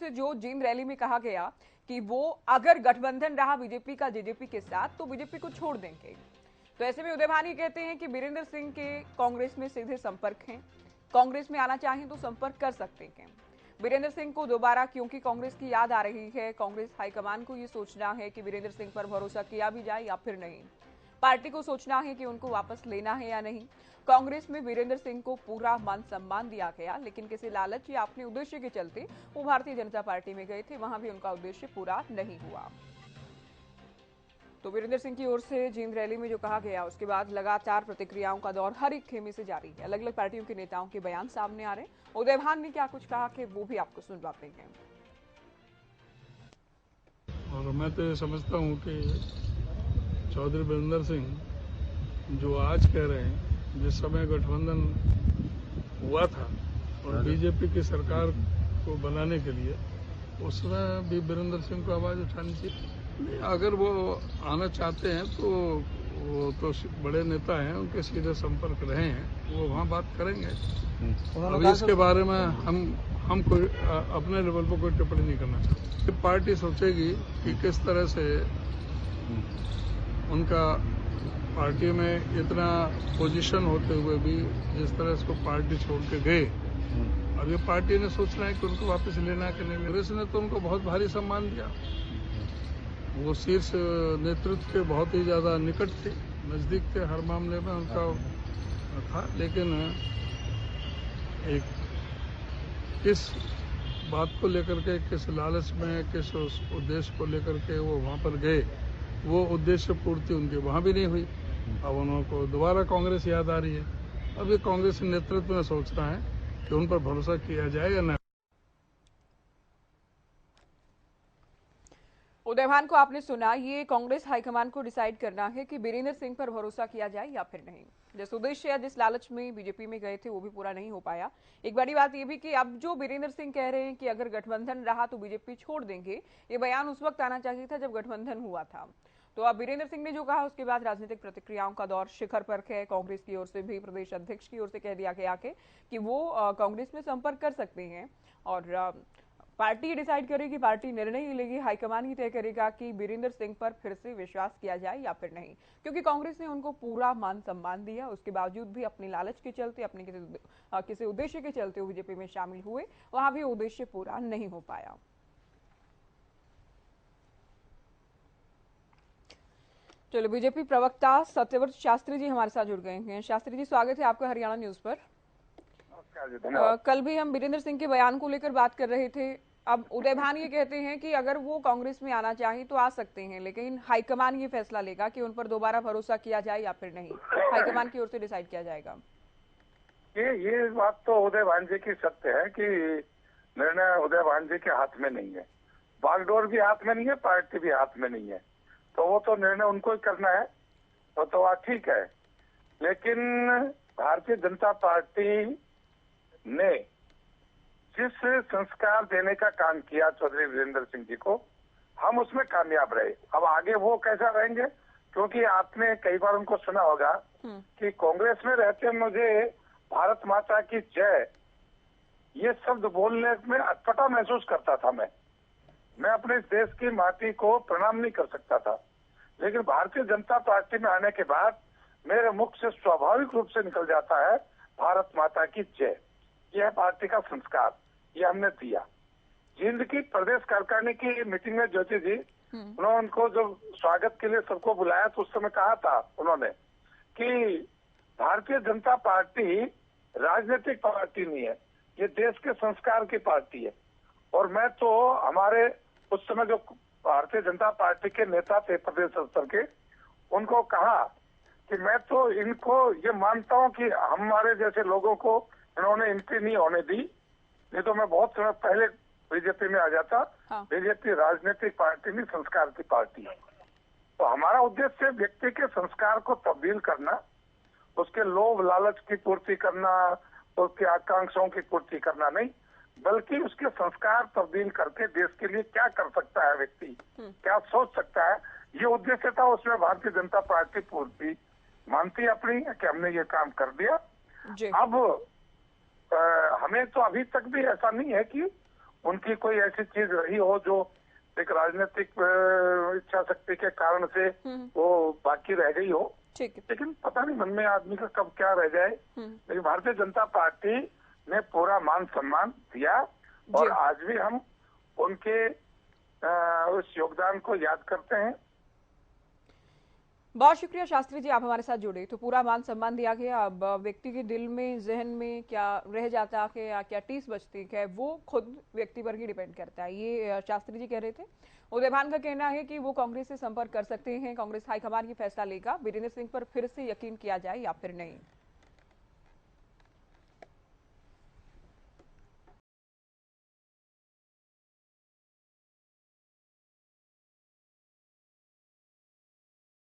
से जो जींद रैली में कहा गया कि वो अगर गठबंधन रहा बीजेपी का जेजेपी के साथ तो बीजेपी को छोड़ देंगे। तो ऐसे में उदय भान कहते हैं कि बीरेंद्र सिंह के कांग्रेस में सीधे संपर्क हैं, कांग्रेस में आना चाहें तो संपर्क कर सकते हैं। बीरेंद्र सिंह को दोबारा क्योंकि कांग्रेस की याद आ रही है, कांग्रेस हाईकमान को ये सोचना है कि बीरेंद्र सिंह पर भरोसा किया भी जाए या फिर नहीं। पार्टी को सोचना है कि उनको वापस लेना है या नहीं। कांग्रेस में वीरेंद्र सिंह को पूरा मान सम्मान दिया गया, लेकिन किसी लालच या अपने उद्देश्य के चलते वो भारतीय जनता पार्टी में गए थे, वहां भी उनका उद्देश्य पूरा नहीं हुआ। तो वीरेंद्र सिंह की ओर से जींद रैली में जो कहा गया, उसके बाद लगातार प्रतिक्रियाओं का दौर हर एक खेमे से जारी है। अलग अलग पार्टियों के नेताओं के बयान सामने आ रहे हैं। उदय भान ने क्या कुछ कहा कि वो भी आपको सुनवाते हैं। और मैं तो ये समझता हूँ कि चौधरी वीरेंद्र सिंह जो आज कह रहे हैं, जिस समय गठबंधन हुआ था और बीजेपी की सरकार को बनाने के लिए, उस समय भी वीरेंद्र सिंह को आवाज उठानी चाहिए। अगर वो आना चाहते हैं तो वो तो बड़े नेता हैं, उनके सीधे संपर्क रहे हैं, वो वहाँ बात करेंगे। अभी इसके बारे में हम कोई अपने लेवल पर कोई टिप्पणी नहीं करना चाहते। पार्टी सोचेगी कि किस तरह से उनका पार्टी में इतना पोजीशन होते हुए भी जिस तरह से वो पार्टी छोड़ के गए, अब ये पार्टी ने सोचना है कि उनको वापस लेना है कि नहीं। कांग्रेस ने तो उनको बहुत भारी सम्मान दिया, वो शीर्ष नेतृत्व के बहुत ही ज्यादा निकट थे, नजदीक थे, हर मामले में उनका था। लेकिन एक किस बात को लेकर के, किस लालच में, किस उद्देश्य को लेकर के वो वहां पर गए, वो उद्देश्य पूर्ति उनकी वहां भी नहीं हुई। अब उनको दोबारा कांग्रेस याद आ रही है। अब ये कांग्रेस नेतृत्व में सोचना है कि उन पर भरोसा किया जाए या नहीं। उदय भान को आपने सुना, ये कांग्रेस हाईकमान को डिसाइड करना है कि बीरेंद्र सिंह पर भरोसा किया जाए या फिर नहीं। जिस उद्देश्य या जिस लालच में बीजेपी में गए थे वो भी पूरा नहीं हो पाया। एक बड़ी बात ये भी कि अब जो बीरेंद्र सिंह कह रहे हैं कि अगर गठबंधन रहा तो बीजेपी छोड़ देंगे, ये बयान उस वक्त आना चाहिए था जब गठबंधन हुआ था। तो अब बीरेंद्र सिंह ने जो कहा, उसके बाद राजनीतिक प्रतिक्रियाओं का दौर शिखर पर है। कांग्रेस की ओर से भी प्रदेश अध्यक्ष की ओर से कह दिया गया कि वो कांग्रेस में संपर्क कर सकते हैं और पार्टी डिसाइड करेगी, पार्टी निर्णय ही लेगी, हाईकमान ही तय करेगा कि बीरेंद्र सिंह पर फिर से विश्वास किया जाए या फिर नहीं। क्योंकि कांग्रेस ने उनको पूरा मान सम्मान दिया, उसके बावजूद भी अपनी लालच के चलते, अपने किसी उद्देश्य के चलते वो बीजेपी में शामिल हुए, वहां भी उद्देश्य पूरा नहीं हो पाया। चलो, बीजेपी प्रवक्ता सत्यव्रत शास्त्री जी हमारे साथ जुड़ गए हैं। शास्त्री जी, स्वागत है आपका हरियाणा न्यूज पर। कल भी हम बीरेंद्र सिंह के बयान को लेकर बात कर रहे थे। अब उदय भान ये कहते हैं कि अगर वो कांग्रेस में आना चाहे तो आ सकते हैं, लेकिन हाईकमान ये फैसला लेगा कि उन पर दोबारा भरोसा किया जाए या फिर नहीं। हाईकमान की ओर से डिसाइड किया जाएगा। ये बात तो उदय भान जी की सत्य है कि निर्णय उदय भान जी के हाथ में नहीं है, बागडोर भी हाथ में नहीं है, पार्टी भी हाथ में नहीं है। तो वो तो निर्णय उनको ही करना है, तो बात ठीक है। लेकिन भारतीय जनता पार्टी ने जिस संस्कार देने का काम किया चौधरी वीरेंद्र सिंह जी को, हम उसमें कामयाब रहे। अब आगे वो कैसा रहेंगे, क्योंकि आपने कई बार उनको सुना होगा कि कांग्रेस में रहते मुझे भारत माता की जय ये शब्द बोलने में अटपटा महसूस करता था। मैं अपने इस देश की माटी को प्रणाम नहीं कर सकता था। लेकिन भारतीय जनता पार्टी में आने के बाद मेरे मुख से स्वाभाविक रूप से निकल जाता है भारत माता की जय। यह पार्टी का संस्कार, ये हमने दिया। जींद की प्रदेश कार्यकारिणी की मीटिंग में ज्योति जी, उन्होंने उनको जब स्वागत के लिए सबको बुलाया तो उस समय कहा था उन्होंने कि भारतीय जनता पार्टी राजनीतिक पार्टी नहीं है, ये देश के संस्कार की पार्टी है। और मैं तो हमारे उस समय जो भारतीय जनता पार्टी के नेता थे प्रदेश स्तर के, उनको कहा कि मैं तो इनको ये मानता हूँ कि हमारे जैसे लोगों को इन्होंने एंट्री नहीं होने दी, नहीं तो मैं बहुत समय पहले बीजेपी में आ जाता। हाँ। बीजेपी राजनीतिक पार्टी नहीं, संस्कार की पार्टी है। तो हमारा उद्देश्य व्यक्ति के संस्कार को तब्दील करना, उसके लोभ लालच की पूर्ति करना, उसकी आकांक्षाओं की पूर्ति करना नहीं, बल्कि उसके संस्कार तब्दील करके देश के लिए क्या कर सकता है व्यक्ति, क्या सोच सकता है, ये उद्देश्य था। उसमें भारतीय जनता पार्टी पूर्ति मानती अपनी कि हमने ये काम कर दिया। अब हमें तो अभी तक भी ऐसा नहीं है कि उनकी कोई ऐसी चीज रही हो जो एक राजनीतिक इच्छा शक्ति के कारण से वो बाकी रह गई हो। ठीक है। लेकिन पता नहीं मन में आदमी का कब क्या रह जाए। लेकिन भारतीय जनता पार्टी ने पूरा मान सम्मान दिया और आज भी हम उनके उस योगदान को याद करते हैं। बहुत शुक्रिया शास्त्री जी, आप हमारे साथ जुड़े। तो पूरा मान सम्मान दिया गया। अब व्यक्ति के दिल में, जहन में क्या रह जाता है या क्या टीस बचती है, वो खुद व्यक्ति पर ही डिपेंड करता है। ये शास्त्री जी कह रहे थे। उदय भान का कहना है कि वो कांग्रेस से संपर्क कर सकते हैं, कांग्रेस हाईकमान ये फैसला लेगा, वीरेंद्र सिंह पर फिर से यकीन किया जाए या फिर नहीं।